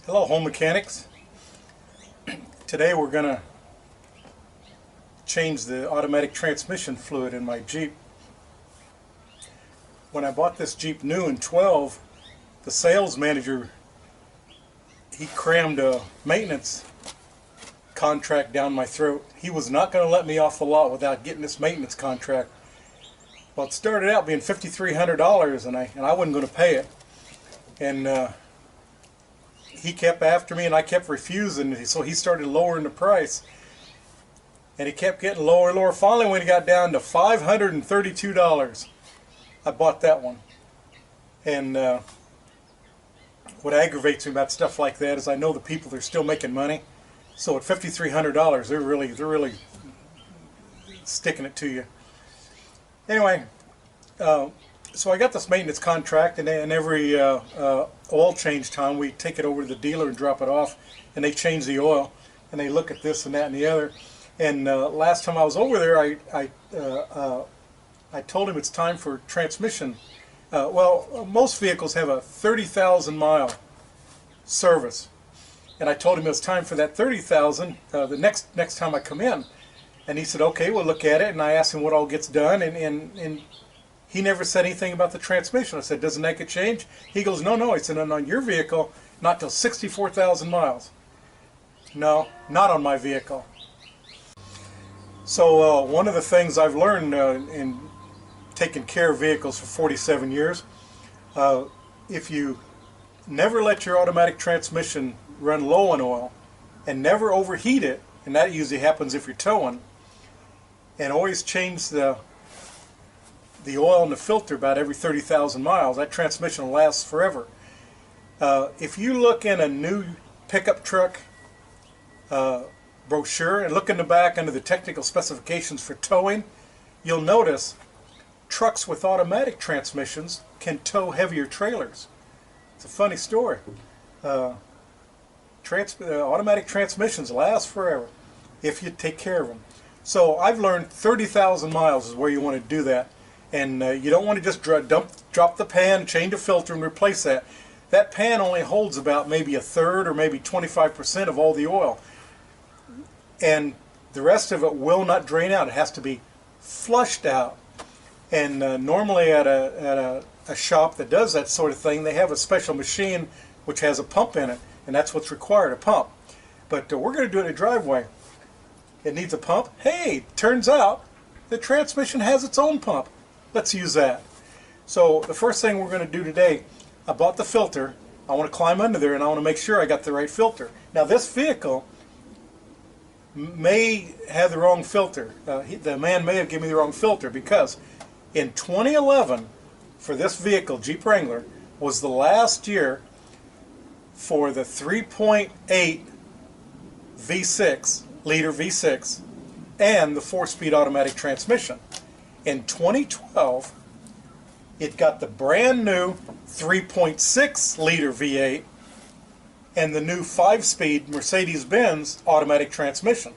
Hello, home mechanics. Today we're going to change the automatic transmission fluid in my Jeep. When I bought this Jeep new in 12, the sales manager, he crammed a maintenance contract down my throat. He was not going to let me off the lot without getting this maintenance contract. Well, it started out being $5,300 and I wasn't going to pay it. And he kept after me and I kept refusing, so he started lowering the price. And he kept getting lower and lower. Finally, when he got down to $532, I bought that one. And what aggravates me about stuff like that is I know the people are still making money. So at $5,300, they're really sticking it to you. Anyway, so I got this maintenance contract, and every oil change time we take it over to the dealer and drop it off, and they change the oil, and they look at this and that and the other. And last time I was over there, I told him it's time for transmission. Well, most vehicles have a 30,000 mile service, and I told him it was time for that 30,000 the next time I come in. And he said, okay, we'll look at it. And I asked him what all gets done, and he never said anything about the transmission. I said, doesn't that get changed? He goes, no. He said, on your vehicle, not till 64,000 miles. No, not on my vehicle. So one of the things I've learned in taking care of vehicles for 47 years, if you never let your automatic transmission run low on oil and never overheat it, and that usually happens if you're towing, and always change the oil in the filter about every 30,000 miles, that transmission will last forever. If you look in a new pickup truck brochure and look in the back under the technical specifications for towing, you'll notice trucks with automatic transmissions can tow heavier trailers. It's a funny story. Automatic transmissions last forever if you take care of them. So I've learned 30,000 miles is where you want to do that. And you don't want to just drop the pan, change the filter, and replace that. That pan only holds about maybe a third or maybe 25% of all the oil. And the rest of it will not drain out. It has to be flushed out. And normally at a shop that does that sort of thing, they have a special machine which has a pump in it. And that's what's required, a pump. But we're going to do it in a driveway. It needs a pump. Hey, turns out the transmission has its own pump. Let's use that. So the first thing we're going to do today, I bought the filter. I want to climb under there and I want to make sure I got the right filter. Now this vehicle may have the wrong filter. The man may have given me the wrong filter because in 2011, for this vehicle, Jeep Wrangler, was the last year for the 3.8 V6, liter V6, and the 4-speed automatic transmission. In 2012, it got the brand new 3.6 liter V8 and the new 5-speed Mercedes-Benz automatic transmission.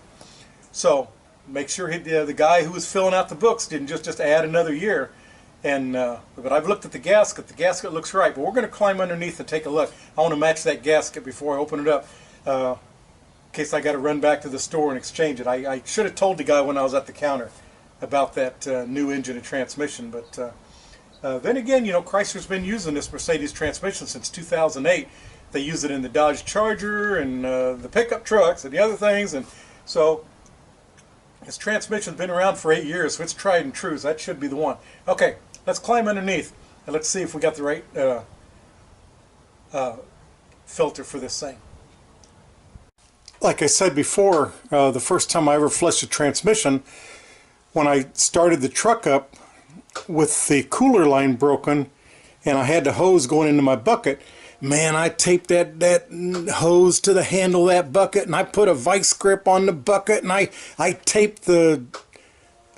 So make sure the guy who was filling out the books didn't just add another year. And but I've looked at the gasket. The gasket looks right, but we're going to climb underneath and take a look. I want to match that gasket before I open it up, in case I got to run back to the store and exchange it. I should have told the guy when I was at the counter about that new engine and transmission, but then again, you know, Chrysler's been using this Mercedes transmission since 2008. They use it in the Dodge Charger and the pickup trucks and the other things, and so this transmission's been around for 8 years, so it's tried and true. So that should be the one. Okay, let's climb underneath and let's see if we got the right filter for this thing. Like I said before, the first time I ever flushed a transmission, when I started the truck up with the cooler line broken and I had the hose going into my bucket, man, I taped that hose to the handle of that bucket, and I put a vice grip on the bucket, and I taped the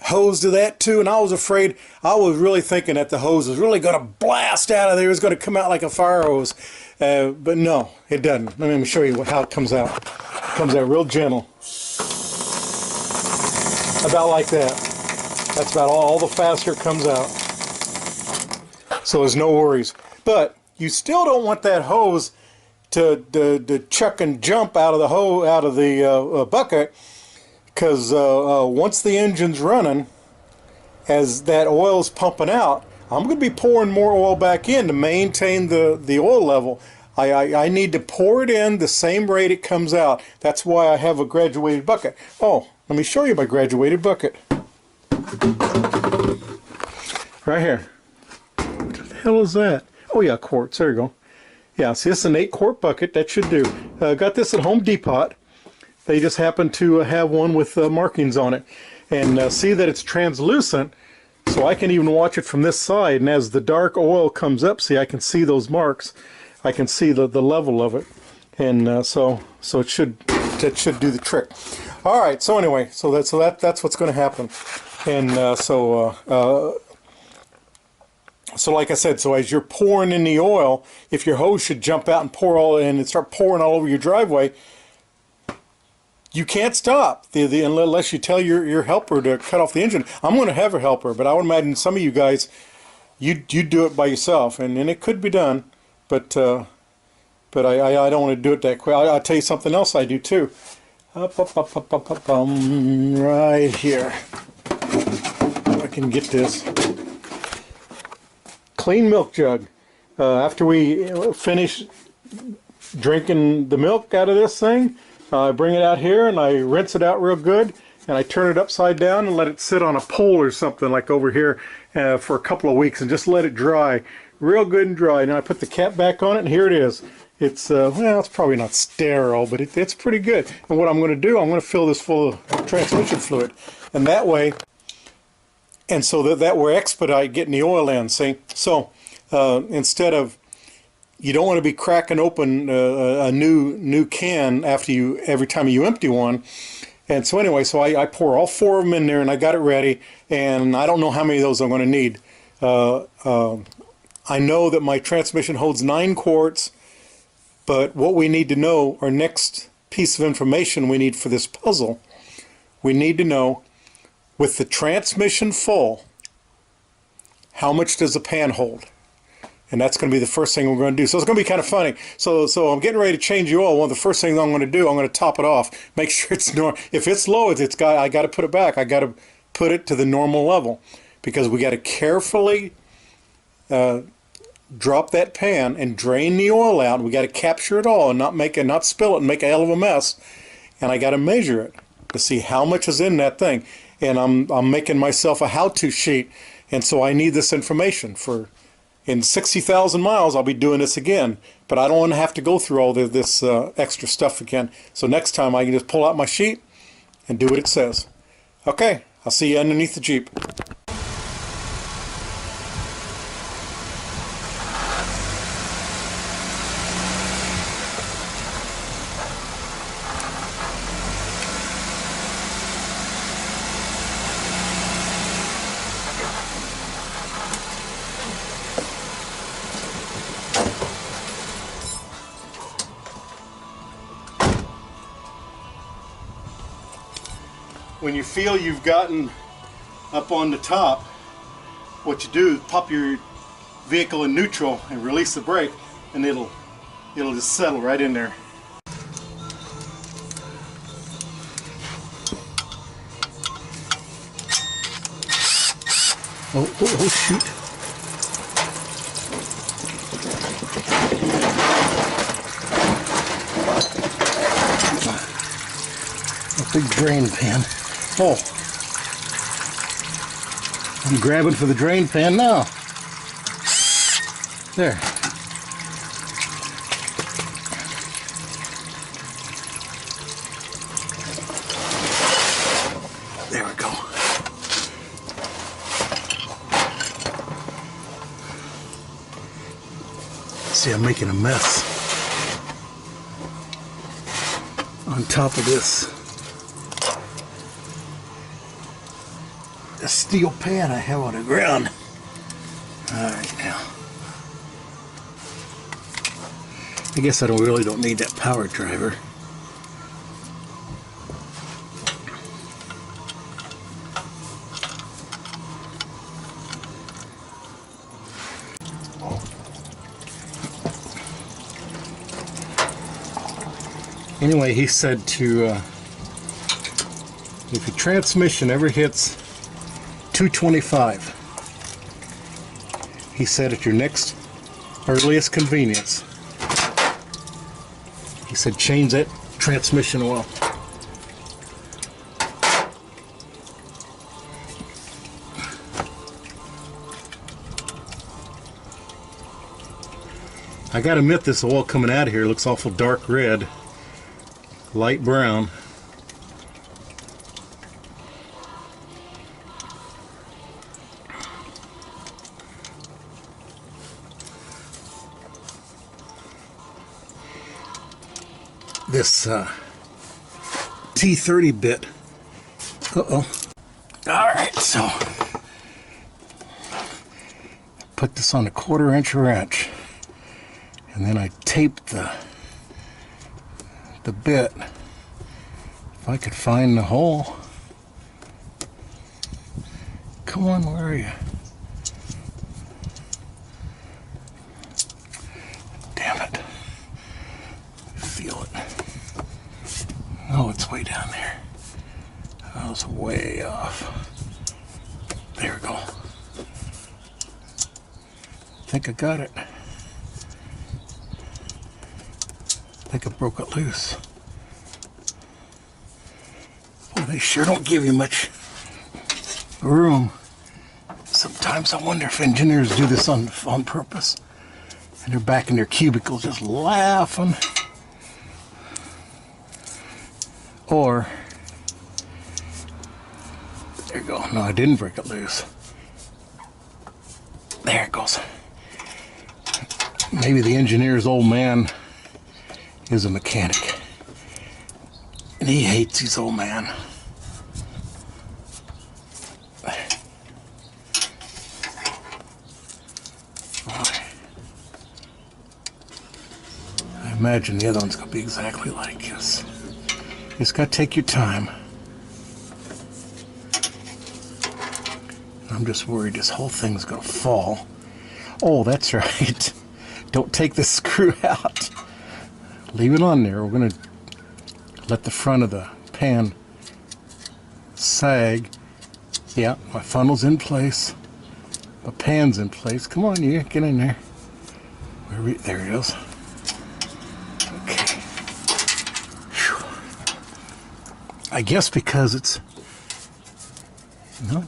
hose to that too, and I was afraid, I was really thinking that the hose was really going to blast out of there. It was going to come out like a fire hose. But no, it doesn't. Let me show you how it comes out. It comes out real gentle. About like that. That's about all the faster it comes out. So there's no worries. But you still don't want that hose to chuck and jump out of the bucket, because once the engine's running, as that oil's pumping out, I'm going to be pouring more oil back in to maintain the oil level. I need to pour it in the same rate it comes out. That's why I have a graduated bucket. Oh, let me show you my graduated bucket. Right here. What the hell is that? Oh yeah, quarts. There you go. Yeah, see, this is an 8-quart bucket. That should do. Got this at Home Depot. They just happen to have one with markings on it. And see that it's translucent, so I can even watch it from this side. And as the dark oil comes up, see, I can see those marks. I can see the level of it. And so it should do the trick. All right. So anyway, that's what's going to happen. And so like I said, so as you're pouring in the oil, if your hose should jump out and pour all in and start pouring all over your driveway, you can't stop unless you tell your helper to cut off the engine. I'm going to have a helper, but I would imagine some of you guys, you do it by yourself, and it could be done, but I don't want to do it that quick. I'll tell you something else I do too. Right here. If I can get this. Clean milk jug. After we finish drinking the milk out of this thing, I bring it out here and I rinse it out real good, and I turn it upside down and let it sit on a pole or something like over here for a couple of weeks and just let it dry real good and dry. Now I put the cap back on it, and here it is. It's well, it's probably not sterile, but it's pretty good. And what I'm going to do, I'm going to fill this full of transmission fluid, and that way, and so that will expedite getting the oil in. See, so instead of, you don't want to be cracking open a new can every time you empty one. And so anyway, so I pour all 4 of them in there, and I got it ready, and I don't know how many of those I'm going to need. I know that my transmission holds 9 quarts, but what we need to know, our next piece of information we need for this puzzle, we need to know, with the transmission full, how much does the pan hold? And that's going to be the first thing we're going to do. So it's going to be kind of funny. So I'm getting ready to change the oil. One of the first things I'm going to do, I'm going to top it off. Make sure it's normal. If it's low, I got to put it back. I got to put it to the normal level, because we got to carefully drop that pan and drain the oil out. We got to capture it all and not spill it and make a hell of a mess. And I got to measure it to see how much is in that thing. And I'm making myself a how-to sheet. And so I need this information for. In 60,000 miles, I'll be doing this again, but I don't want to have to go through all this extra stuff again. So next time I can just pull out my sheet and do what it says. Okay, I'll see you underneath the Jeep. When you feel you've gotten up on the top, what you do is pop your vehicle in neutral and release the brake, and it'll just settle right in there. Oh shoot. A big drain pan. Oh, I'm grabbing for the drain pan now. There. There we go. See, I'm making a mess on top of this steel pan I have on the ground. Alright, now I guess I really don't need that power driver. Anyway, he said to, if your transmission ever hits 225, he said at your next earliest convenience, he said change that transmission oil. I gotta admit, this oil coming out of here looks awful dark red, light brown. This T30 bit. Uh-oh. Alright, so put this on a 1/4 inch wrench, and then I taped the bit. If I could find the hole. Come on, where are you? Damn it. Feel it. Oh, it's way down there. I was way off. There we go. I think I got it. I think I broke it loose. Boy, they sure don't give you much room. Sometimes I wonder if engineers do this on purpose. And they're back in their cubicles just laughing. Or, there you go. No, I didn't break it loose. There it goes. Maybe the engineer's old man is a mechanic. And he hates his old man. I imagine the other one's going to be exactly like this. You just got to take your time. I'm just worried this whole thing's going to fall. Oh, that's right. Don't take the screw out. Leave it on there. We're going to let the front of the pan sag. Yeah, my funnel's in place. My pan's in place. Come on, you get in there. There it is. Okay. Whew. I guess because it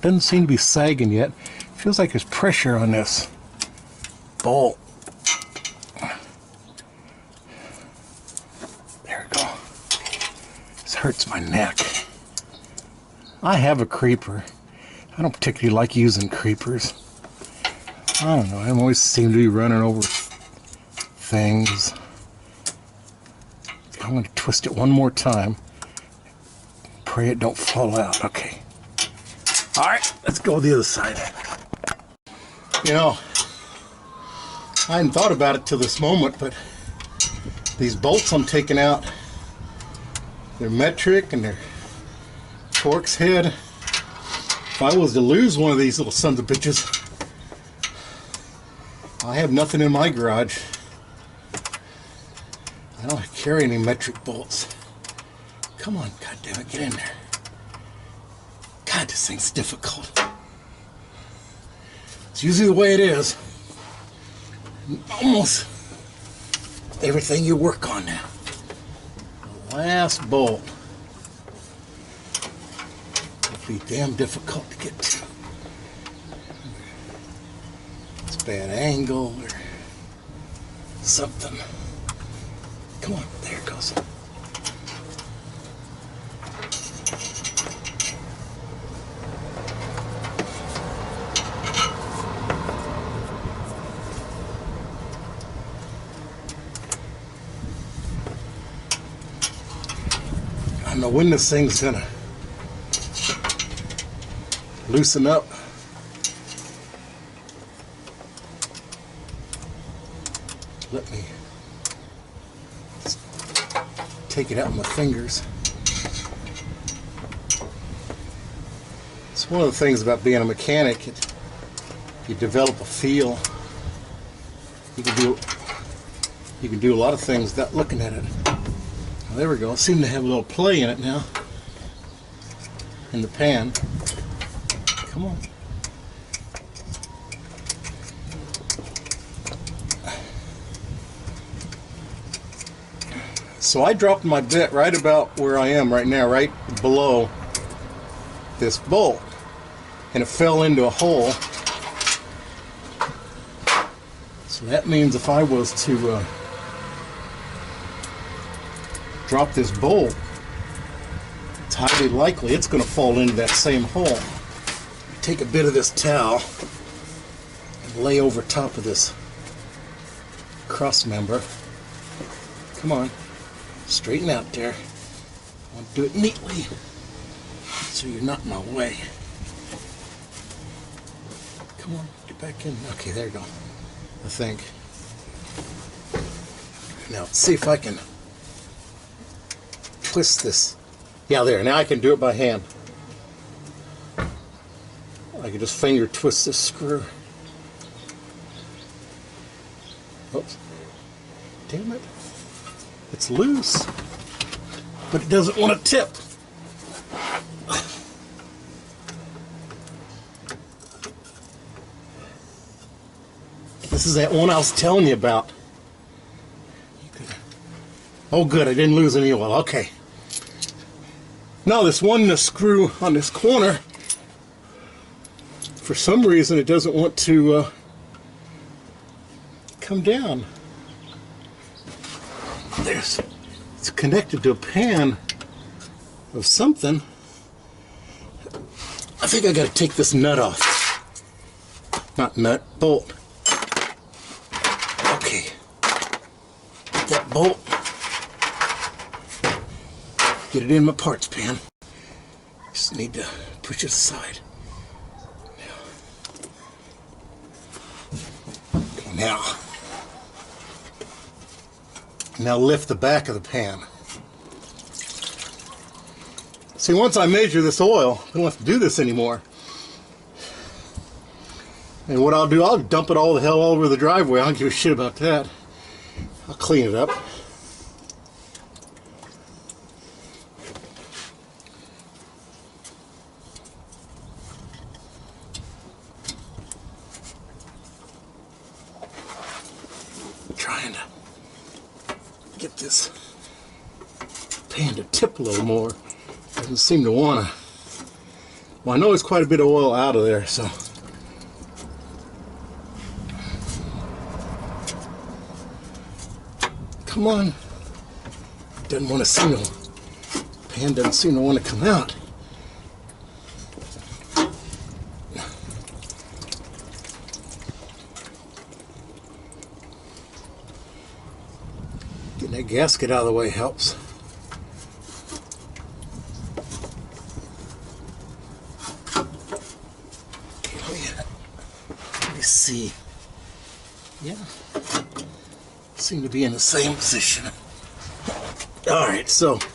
doesn't seem to be sagging yet. Feels like there's pressure on this bolt. There we go. This hurts my neck. I have a creeper. I don't particularly like using creepers. I don't know. I always seem to be running over things. I'm going to twist it one more time. Pray it don't fall out. Okay. All right, let's go the other side. You know, I hadn't thought about it till this moment, but these bolts I'm taking out, they're metric and they're Torx head. If I was to lose one of these little sons of bitches, I have nothing in my garage. I don't carry any metric bolts. Come on, goddammit, get in there. God, this thing's difficult. It's usually the way it is. Almost everything you work on now. The last bolt will be damn difficult to get to. It's a bad angle or something. Come on, there it goes. I don't know when this thing's gonna loosen up. Let me take it out with my fingers. It's one of the things about being a mechanic. You develop a feel. You can do a lot of things without looking at it. Well, there we go. It seemed to have a little play in it now. In the pan. Come on. So I dropped my bit right about where I am right now, right below this bolt, and it fell into a hole. So that means if I was to drop this bolt, it's highly likely it's going to fall into that same hole. Take a bit of this towel and lay over top of this cross member. Come on. Straighten out there. I want to do it neatly so you're not in my way. Come on, get back in. Okay, there you go. I think. Now, let's see if I can twist this. Yeah, there. Now I can do it by hand. I can just finger twist this screw. Oops. Damn it. It's loose, but it doesn't want to tip. This is that one I was telling you about. Oh good, I didn't lose any oil. Okay. Now this one screw on this corner, for some reason it doesn't want to come down. It's connected to a pan of something. I think I got to take this nut off. Not nut, bolt. Okay. Get that bolt. Get it in my parts pan. Just need to push it aside. Okay, now lift the back of the pan. See, once I measure this oil, I don't have to do this anymore. And what I'll do, I'll dump it all the hell all over the driveway. I don't give a shit about that. I'll clean it up. Trying to get this pan to tip a little more. Doesn't seem to want to. Well, I know there's quite a bit of oil out of there, so. Come on. Doesn't want to seem to. Pan doesn't seem to want to come out. Getting that gasket out of the way helps. Let me see. Yeah. Seem to be in the same position. Alright, so what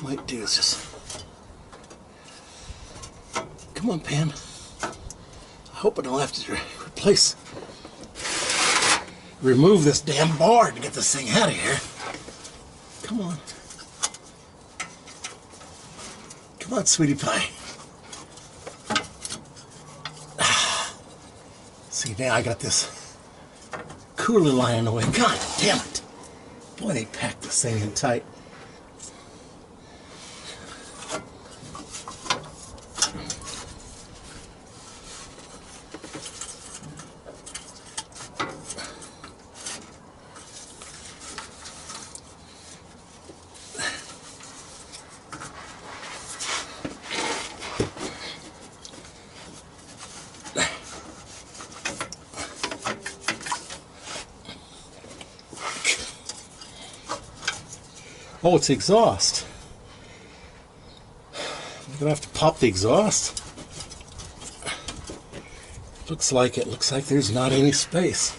I might do is just. Come on, pan. I hope I don't have to remove this damn bar to get this thing out of here. Come on. Come on, sweetie pie. See, now I got this cooler lying in the way. God damn it. Boy, they packed this thing in tight. Oh, it's exhaust. I'm gonna have to pop the exhaust. Looks like it. Looks like there's not any space.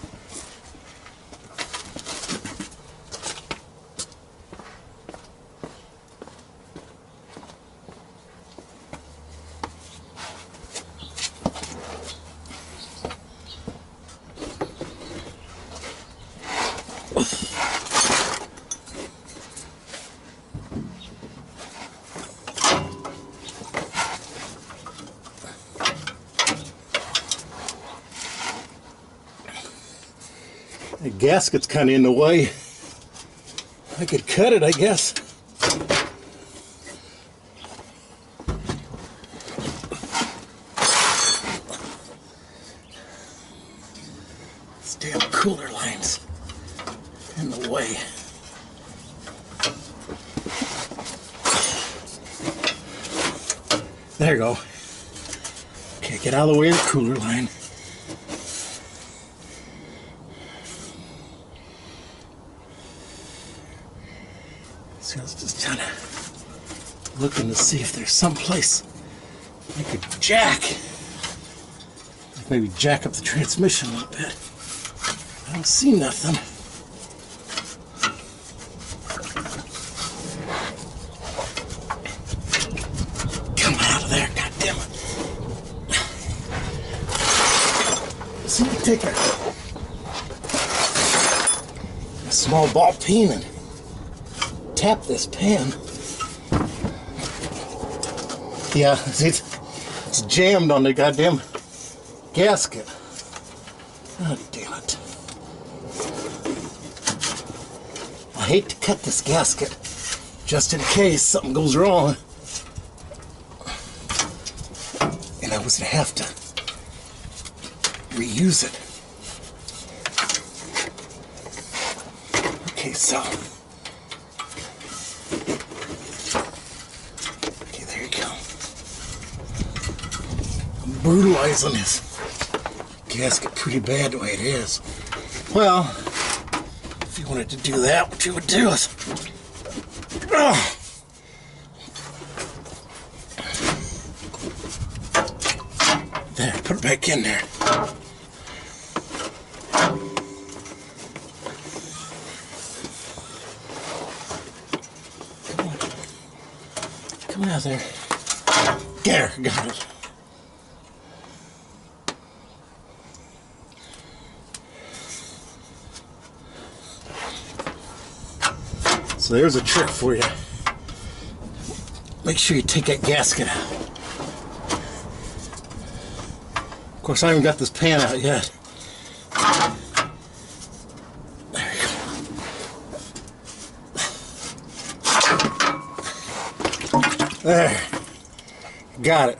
The gasket's kind of in the way. I could cut it, I guess. This damn cooler line's in the way. There you go. Okay, get out of the way of the cooler line. So I was just kind of looking to see if there's some place I could jack. Maybe jack up the transmission a little bit. I don't see nothing. Come out of there, goddammit. See, you take a small ball peen and tap this pan. Yeah, it's jammed on the goddamn gasket. Oh, damn it. I hate to cut this gasket just in case something goes wrong. And I was going to have to reuse it. Okay, so. Okay, there you go. I'm brutalizing this gasket pretty bad the way it is. Well, if you wanted to do that, what you would do is, there, put it back in there. Come out there. There, got it. So there's a trick for you. Make sure you take that gasket out. Of course, I haven't got this pan out yet. There you go. There. Got it.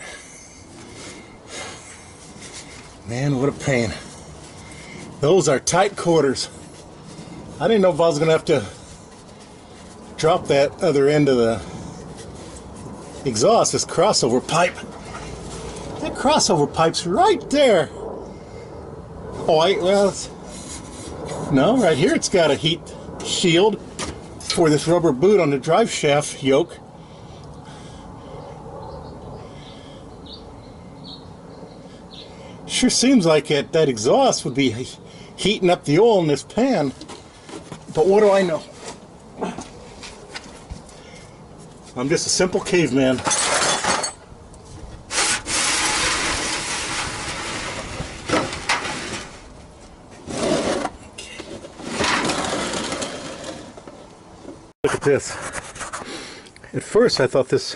Man, what a pain. Those are tight quarters. I didn't know if I was going to have to drop that other end of the exhaust, this crossover pipe. That crossover pipe's right there. Oh, no, right here it's got a heat shield for this rubber boot on the drive shaft yoke. Sure seems like that exhaust would be heating up the oil in this pan, but what do I know? I'm just a simple caveman. Okay. Look at this. At first I thought this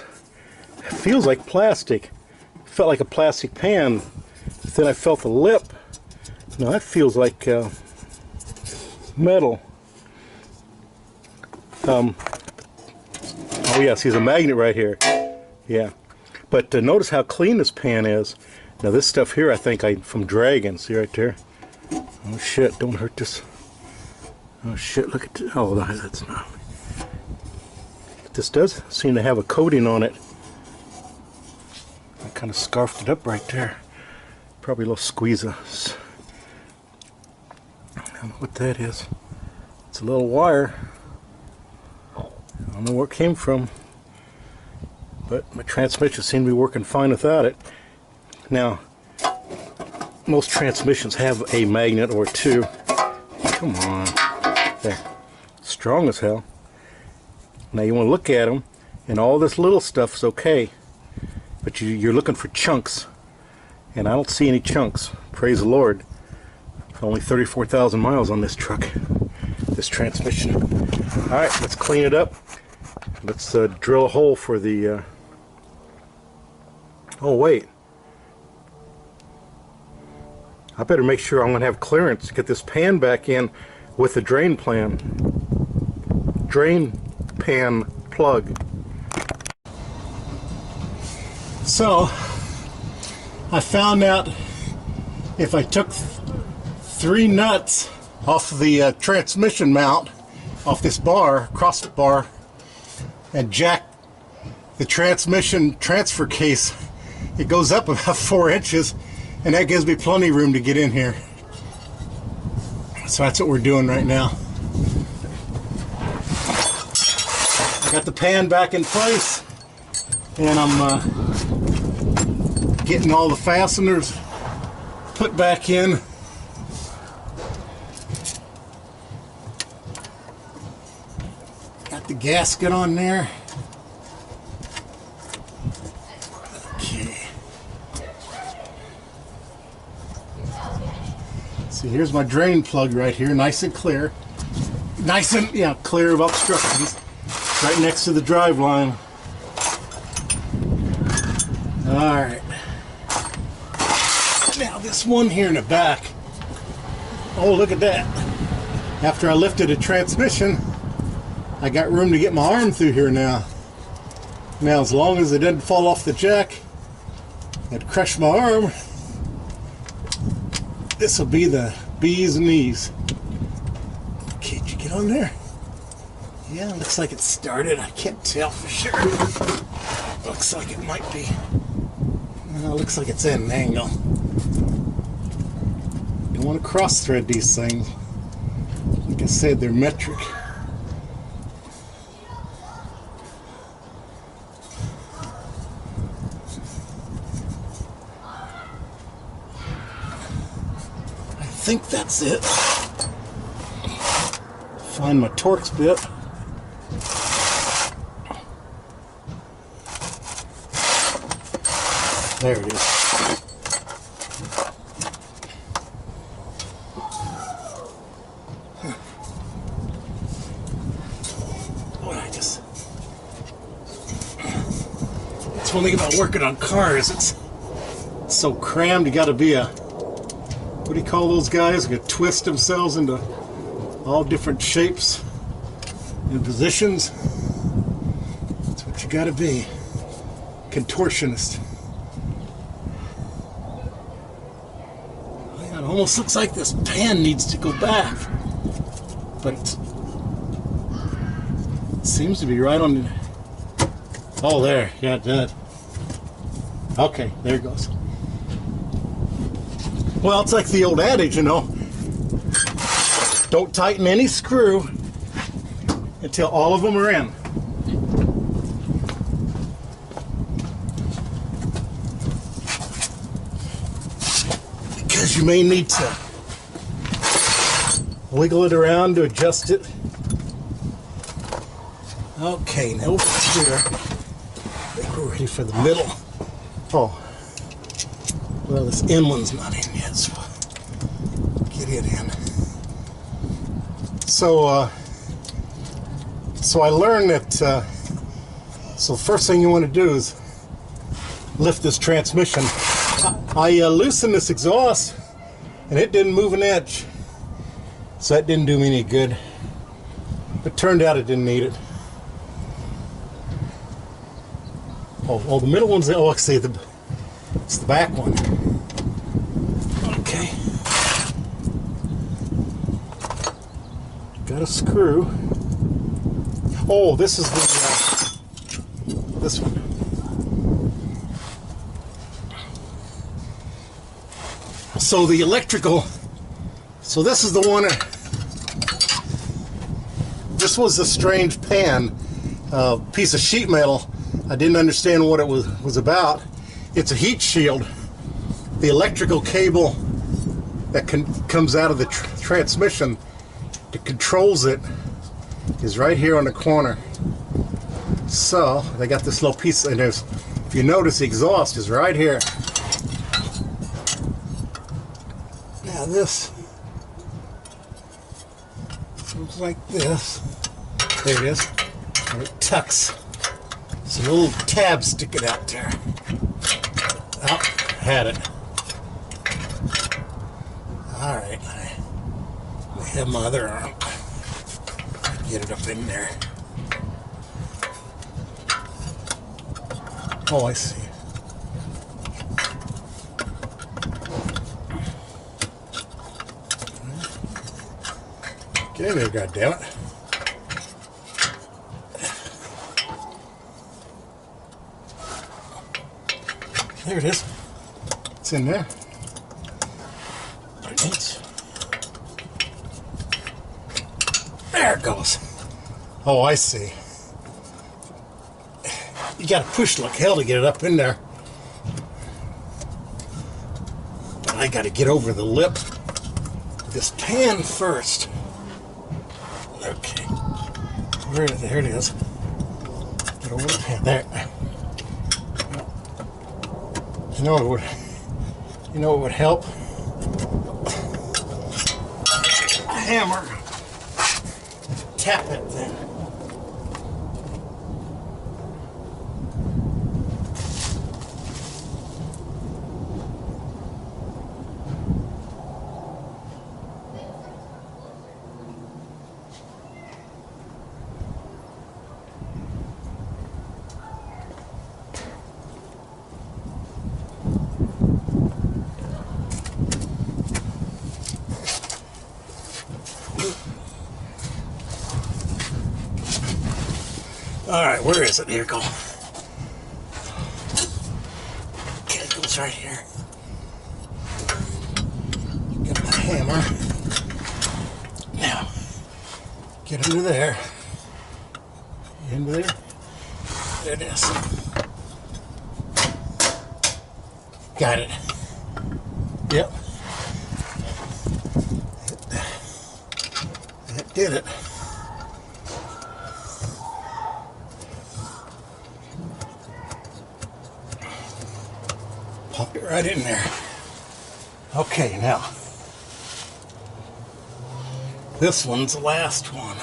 feels like plastic. It felt like a plastic pan. Then I felt the lip. No, that feels like metal. Oh yeah, see, there's a magnet right here. Yeah, but notice how clean this pan is. Now this stuff here, I think from Dragon. See right there? Oh shit! Don't hurt this. Oh shit! Look at this. Oh, that's not. This does seem to have a coating on it. I kind of scarfed it up right there. Probably a little squeezer. I don't know what that is. It's a little wire. I don't know where it came from, but my transmission seemed to be working fine without it. Now, most transmissions have a magnet or two. Come on. There. Strong as hell. Now you want to look at them, and all this little stuff is okay, but you're looking for chunks, and I don't see any chunks. Praise the Lord. Only 34,000 miles on this truck, this transmission. Alright, let's clean it up. Let's drill a hole for the... Oh wait. I better make sure I'm going to have clearance to get this pan back in with the drain pan plug. So I found out if I took 3 nuts off the transmission mount, off this bar, crossbar, and jack the transmission transfer case, it goes up about 4 inches, and that gives me plenty of room to get in here. So that's what we're doing right now. I got the pan back in place, and I'm getting all the fasteners put back in. Got the gasket on there. Okay. See, here's my drain plug right here, nice and clear. Nice and, yeah, clear of obstructions. Right next to the drive line. Alright. Now this one here in the back. Oh, look at that. After I lifted a transmission, I got room to get my arm through here now. Now, as long as it doesn't fall off the jack and crush my arm, this will be the bee's knees. Okay, did you get on there? Yeah, looks like it started. I can't tell for sure. Looks like it might be. No, looks like it's at an angle. Don't want to cross thread these things. Like I said, they're metric. I think that's it. Find my Torx bit. There it is. That's one thing about working on cars. It's so crammed. You got to be a, what do you call those guys? You twist themselves into all different shapes and positions. That's what you got to be. Contortionist. It almost looks like this pan needs to go back, but it seems to be right on the... Oh, there. Yeah, it did. Okay, there it goes. Well, it's like the old adage, you know. Don't tighten any screw until all of them are in. Because you may need to wiggle it around to adjust it. Okay, now over here. I think we're ready for the middle. Oh, well, this end one's not in yet, so get it in. So I learned that, so the first thing you want to do is lift this transmission. I loosened this exhaust, and it didn't move an inch, so that didn't do me any good. It turned out it didn't need it. Oh, the middle one's, oh, see, it's the back one. Okay. Got a screw. Oh, this is the, this one. So the electrical, so this is the one, this was a strange pan, piece of sheet metal. I didn't understand what it was about. It's a heat shield. The electrical cable that comes out of the transmission that controls it is right here on the corner. So they got this little piece, and there's, if you notice, the exhaust is right here. Now this looks like this. There it is. And it tucks. Some little tabs sticking out there. Oh, had it. Alright, I have my other arm. Get it up in there. Oh, I see. Get in there, goddammit. There it is. It's in there. There it goes. Oh, I see. You gotta push like hell to get it up in there. But I gotta get over the lip of this pan first. Okay. There it is. Get over the pan. There. You know what would help? A hammer. Tap it then. Alright, where is it? Here it goes. Okay, it goes right here. Get the hammer. Now, get under there. Into there. There it is. Got it. Yep. That did it. Popped it right in there. Okay, now this one's the last one.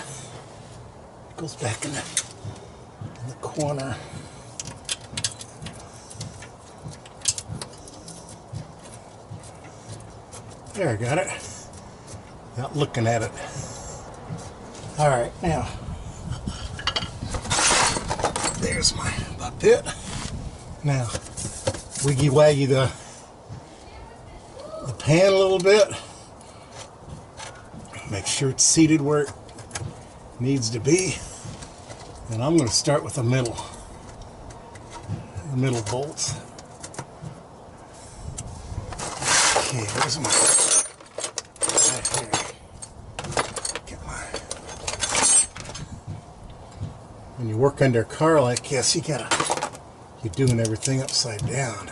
It goes back in the corner. There, I got it. Not looking at it. All right, now there's my pit. Now wiggy waggy the pan a little bit. Make sure it's seated where it needs to be. And I'm going to start with the middle bolts. Okay, there's my right here. Get my. When you work under a car like this, you're doing everything upside down.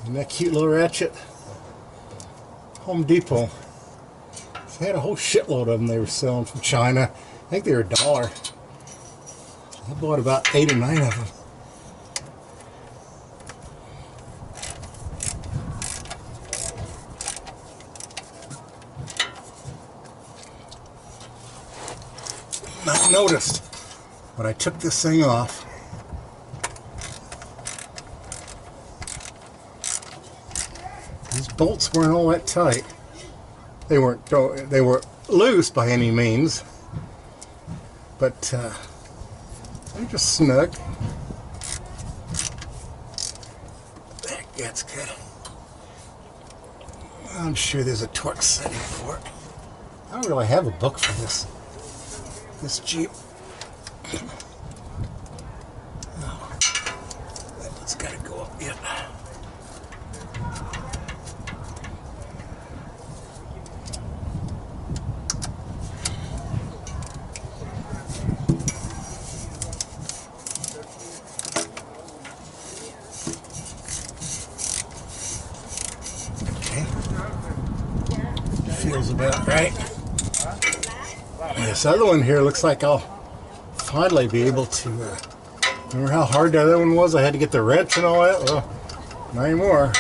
Isn't that cute little ratchet? Home Depot. They had a whole shitload of them they were selling from China. I think they were $1. I bought about 8 or 9 of them. Not noticed when I took this thing off. These bolts weren't all that tight. They weren't loose by any means, but they're just snug. That's good. I'm sure there's a torque setting for it. I don't really have a book for this Jeep. Oh, that's got to go up yet. Feels about right. This other one here looks like I'll finally be able to. Remember how hard that other one was? I had to get the wrench and all that. Well, not anymore.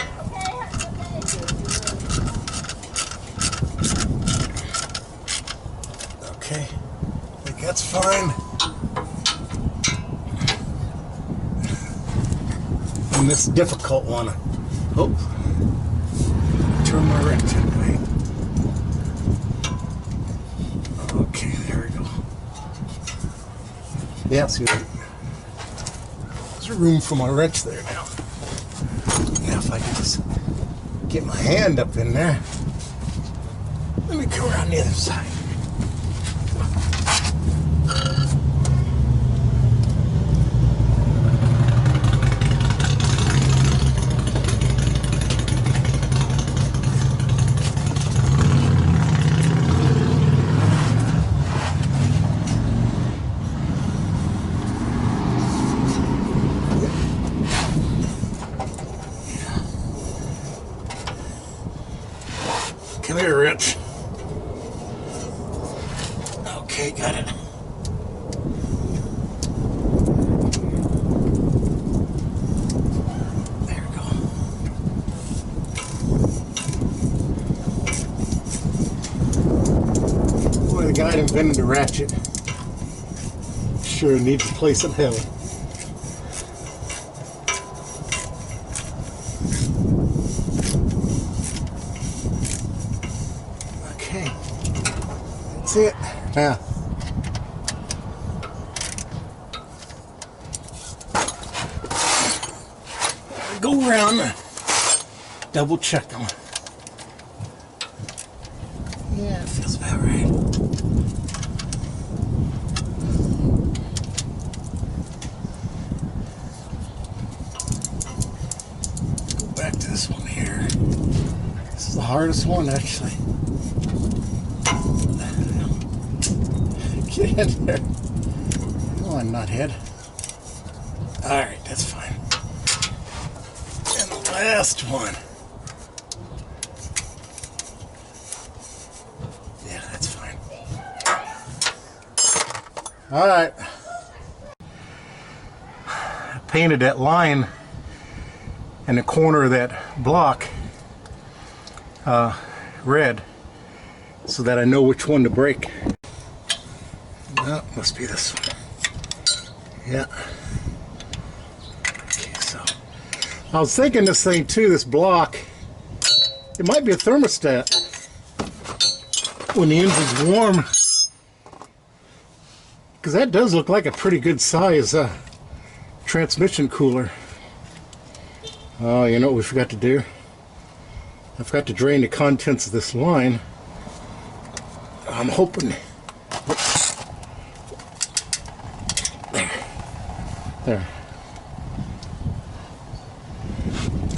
Okay, I think that's fine. And this difficult one. Oh, turn my wrench anyway. Okay, there we go. Yeah, see, there's room for my wrench there now. Now if I can just get my hand up in there. Let me go around the other side. Come here, Rich. Okay, got it. There we go. Boy, the guy that invented the ratchet sure needs a place in hell. Okay, that's it. Now, go around and double check them. Yeah, it feels about right. Go back to this one here. This is the hardest one, actually. Get in there. Come on, nuthead. Alright, that's fine. And the last one. Yeah, that's fine. Alright. I painted that line in the corner of that block red so that I know which one to break. Oh, must be this one. Yeah. Okay, so I was thinking this thing too, this block, it might be a thermostat when the engine's warm, because that does look like a pretty good size transmission cooler. Oh, you know what we forgot to do? I forgot to drain the contents of this line. I'm hoping. There.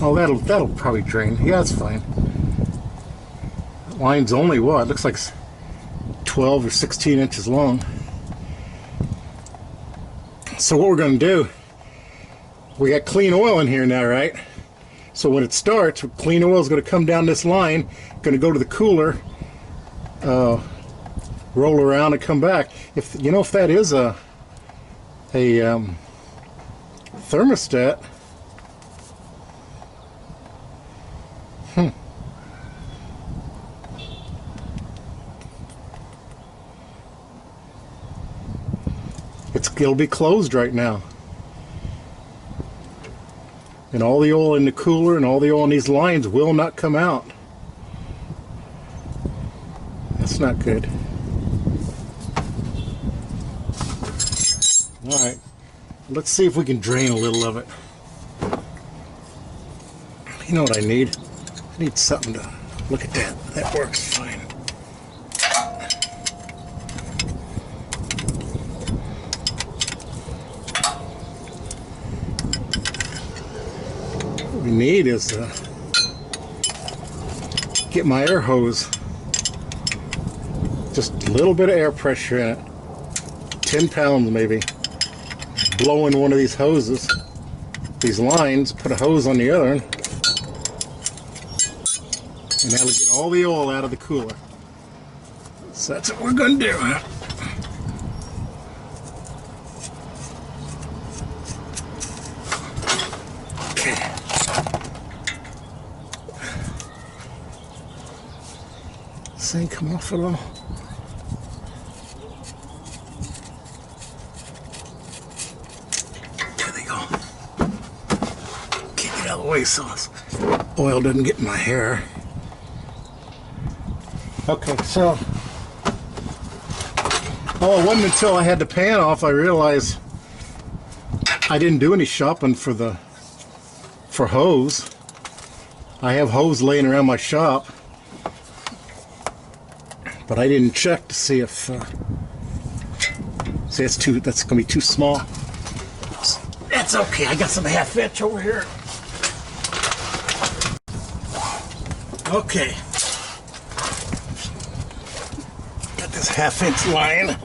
Oh, that'll probably drain. Yeah, that's fine. That line's only what? It looks like 12 or 16 inches long. So what we're going to do, we got clean oil in here now, right? So when it starts, clean oil is going to come down this line, going to go to the cooler, roll around and come back. If you know, if that is a thermostat, it'll be closed right now. And all the oil in the cooler and all the oil in these lines will not come out. That's not good. Alright, let's see if we can drain a little of it. You know what I need? I need something to look at that. That works fine. What we need is get my air hose. Just a little bit of air pressure in it. 10 pounds maybe. Blow in one of these hoses, these lines, put a hose on the other one, and that'll get all the oil out of the cooler. So that's what we're going to do. Okay. This ain't come off at all. Way so oil doesn't get in my hair. Okay, so it wasn't until I had the pan off I realized I didn't do any shopping for hose. I have hose laying around my shop, but I didn't check to see if see that's gonna be too small. That's okay. I got some 1/2 inch over here. Okay. Got this 1/2 inch line.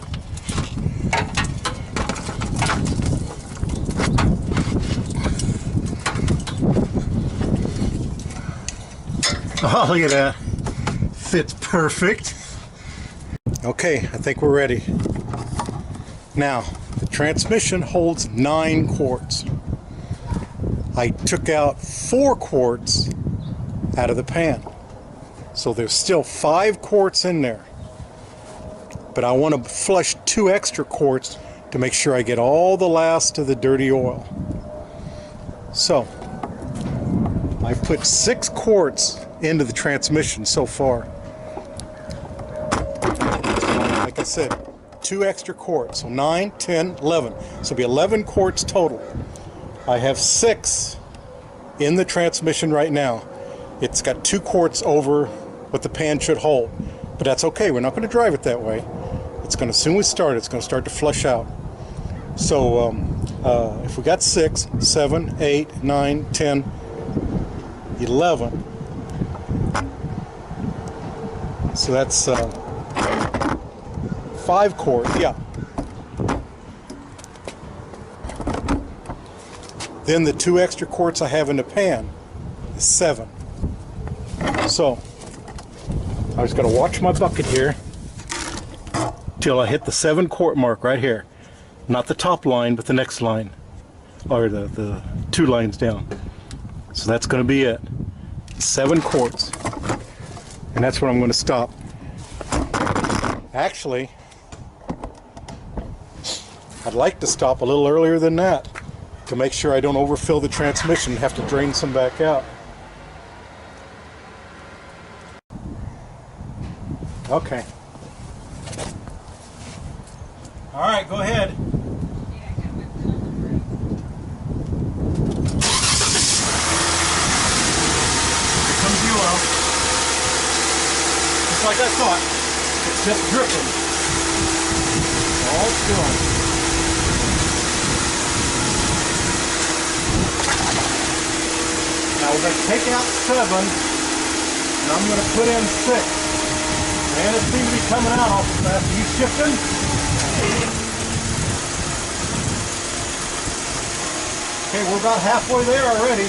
Oh, look at that. Fits perfect. Okay, I think we're ready. Now, the transmission holds 9 quarts. I took out 4 quarts out of the pan. So there's still 5 quarts in there. But I want to flush 2 extra quarts to make sure I get all the last of the dirty oil. So, I put 6 quarts into the transmission so far. Like I said, 2 extra quarts, so 9, 10, 11. So it'll be 11 quarts total. I have 6 in the transmission right now. It's got 2 quarts over what the pan should hold, but that's okay. We're not going to drive it that way. It's going to, as soon as we start, it's going to start to flush out. So if we got 6, 7, 8, 9, 10, 11. So that's 5 quarts, yeah. Then the 2 extra quarts I have in the pan is 7. So I just got to watch my bucket here till I hit the 7 quart mark right here. Not the top line, but the next line, or the 2 lines down. So that's going to be it. 7 quarts. And that's where I'm going to stop. Actually, I'd like to stop a little earlier than that to make sure I don't overfill the transmission and have to drain some back out. Okay. All right, go ahead. Here comes the oil. Just like I thought. It's just dripping. All spilling. Now we're going to take out 7, and I'm going to put in 6. Man, it seems to be coming out awful fast. Are you shifting? Okay, we're about halfway there already.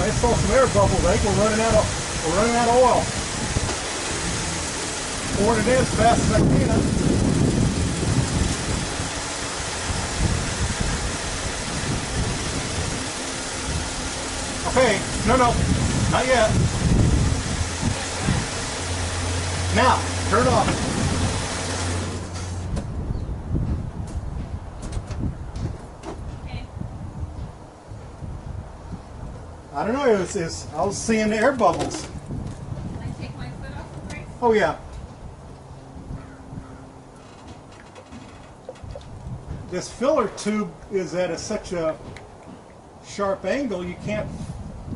I saw some air bubbles. I think we're running out of oil. Pouring it in as fast as I can. Okay, no, not yet. Now, turn off. I don't know, I was seeing the air bubbles. Can I take my foot off the brake? Oh yeah. This filler tube is at such a sharp angle you can't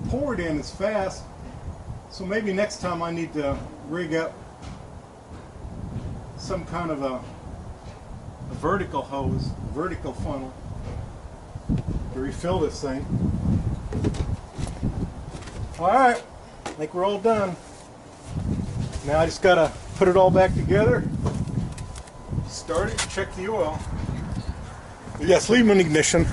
pour it in as fast. So maybe next time I need to rig up some kind of a vertical hose, vertical funnel to refill this thing. Alright, I think we're all done. Now I just gotta put it all back together, start it, check the oil. Yes, leave them in ignition.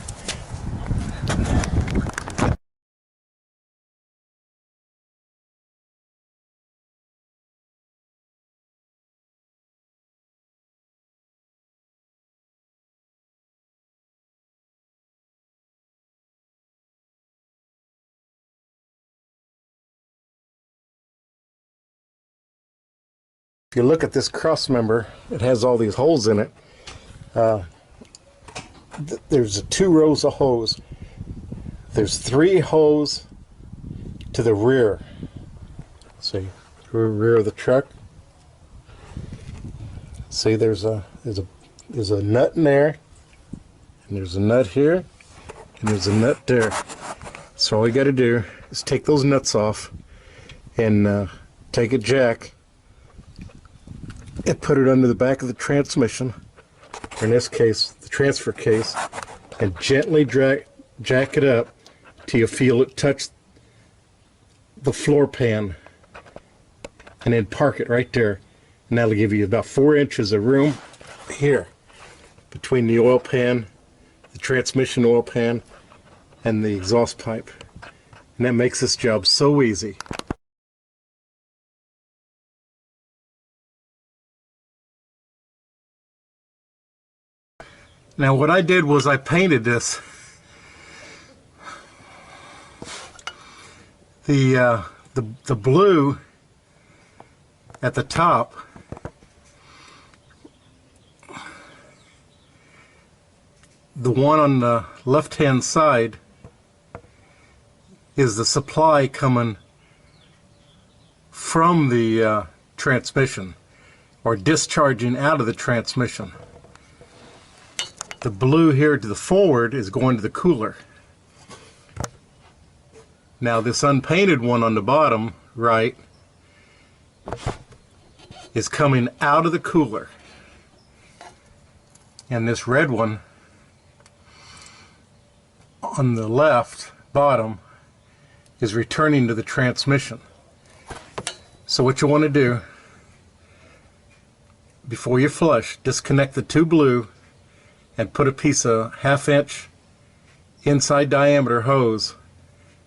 If you look at this cross member, it has all these holes in it. There's 2 rows of hose. There's 3 hose to the rear. See, rear of the truck. See, there's a nut in there, and there's a nut here, and there's a nut there. So all you got to do is take those nuts off and take a jack and put it under the back of the transmission, or in this case, the transfer case, and gently jack it up till you feel it touch the floor pan, and then park it right there. And that'll give you about 4 inches of room here between the oil pan, the transmission oil pan, and the exhaust pipe. And that makes this job so easy. Now what I did was I painted this. The blue at the top the one on the left hand side is the supply coming from the transmission, or discharging out of the transmission. The blue here to the forward is going to the cooler. Now this unpainted one on the bottom right is coming out of the cooler, and this red one on the left bottom is returning to the transmission. So what you want to do before you flush, disconnect the two blue and put a piece of 1/2 inch inside diameter hose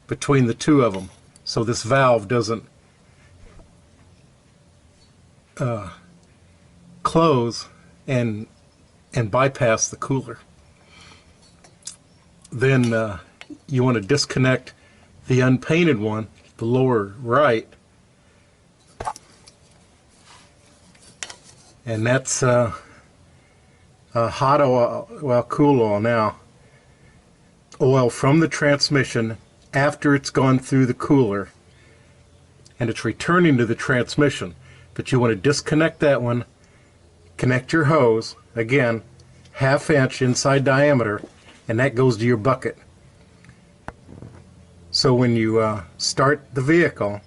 between the two of them, so this valve doesn't close and bypass the cooler. Then you want to disconnect the unpainted one, the lower right, and that's hot oil, well, cool oil now, oil from the transmission after it's gone through the cooler and it's returning to the transmission. But you want to disconnect that one, connect your hose, again 1/2 inch inside diameter, and that goes to your bucket. So when you start the vehicle,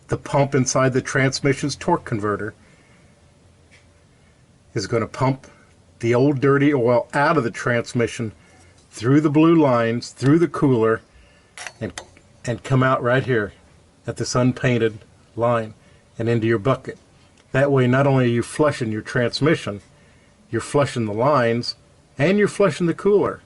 the pump inside the transmission's torque converter is going to pump the old dirty oil out of the transmission through the blue lines, through the cooler, and come out right here at this unpainted line and into your bucket. That way not only are you flushing your transmission, you're flushing the lines and you're flushing the cooler.